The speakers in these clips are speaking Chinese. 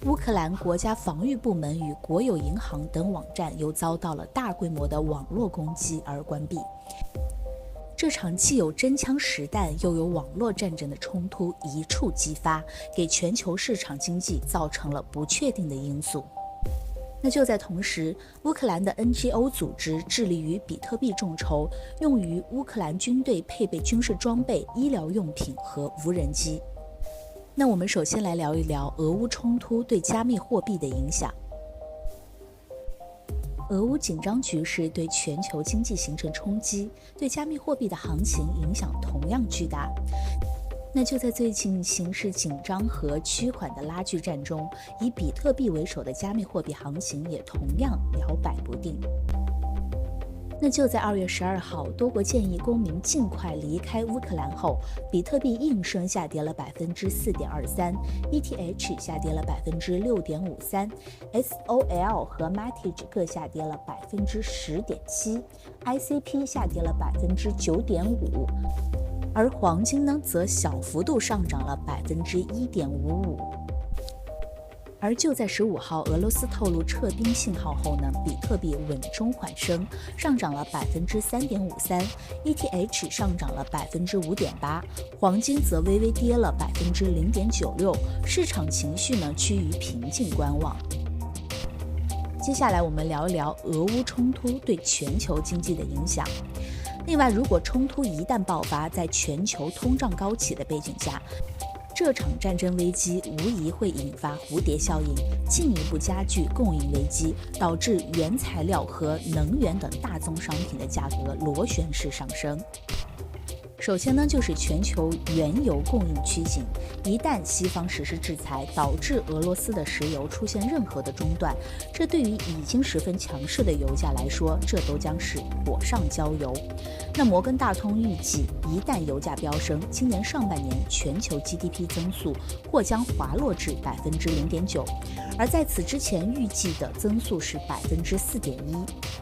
乌克兰国家防御部门与国有银行等网站又遭到了大规模的网络攻击而关闭。这场既有真枪实弹又有网络战争的冲突一触即发，给全球市场经济造成了不确定的因素。那就在同时，乌克兰的 NGO 组织致力于比特币众筹，用于乌克兰军队配备军事装备、医疗用品和无人机。那我们首先来聊一聊俄乌冲突对加密货币的影响。俄乌紧张局势对全球经济形成冲击，对加密货币的行情影响同样巨大。那就在最近形势紧张和趋缓的拉锯战中，以比特币为首的加密货币行情也同样摇摆不定。那就在2月12号，多国建议公民尽快离开乌克兰后，比特币应声下跌了 4.23%，ETH 下跌了 6.53%，SOL 和 Matic 各下跌了 10.7%，ICP 下跌了 9.5%，而黄金呢则小幅度上涨了 1.55%。而就在15号，俄罗斯透露撤兵信号后呢，比特币稳中缓升，上涨了 3.53%，ETH 上涨了 5.8%，黄金则微微跌了 0.96%，市场情绪呢趋于平静观望。接下来我们聊一聊俄乌冲突对全球经济的影响。另外，如果冲突一旦爆发，在全球通胀高企的背景下，这场战争危机无疑会引发蝴蝶效应，进一步加剧供应危机，导致原材料和能源等大宗商品的价格螺旋式上升。首先呢，就是全球原油供应趋紧，一旦西方实施制裁，导致俄罗斯的石油出现任何的中断，这对于已经十分强势的油价来说，这都将是火上浇油。那摩根大通预计，一旦油价飙升，今年上半年全球 GDP 增速或将滑落至 0.9%， 而在此之前预计的增速是 4.1%。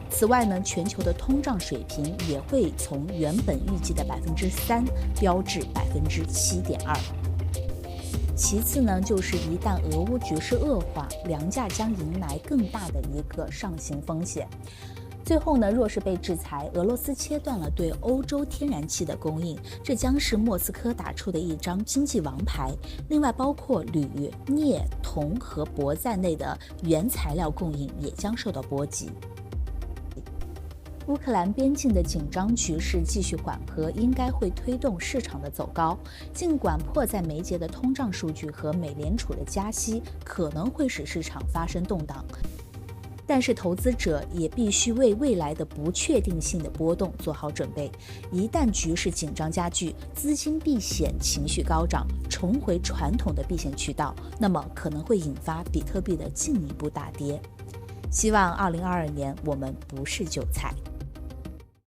此外呢，全球的通胀水平也会从原本预计的 3%飙至 7.2%。其次呢，就是一旦俄乌局势恶化，粮价将迎来更大的一个上行风险。最后呢，若是被制裁，俄罗斯切断了对欧洲天然气的供应，这将是莫斯科打出的一张经济王牌。另外，包括铝、镍、铜和铂在内的原材料供应也将受到波及。乌克兰边境的紧张局势继续缓和，应该会推动市场的走高。尽管迫在眉睫的通胀数据和美联储的加息可能会使市场发生动荡，但是投资者也必须为未来的不确定性的波动做好准备。一旦局势紧张加剧，资金避险情绪高涨，重回传统的避险渠道，那么可能会引发比特币的进一步大跌。希望2022年我们不是韭菜。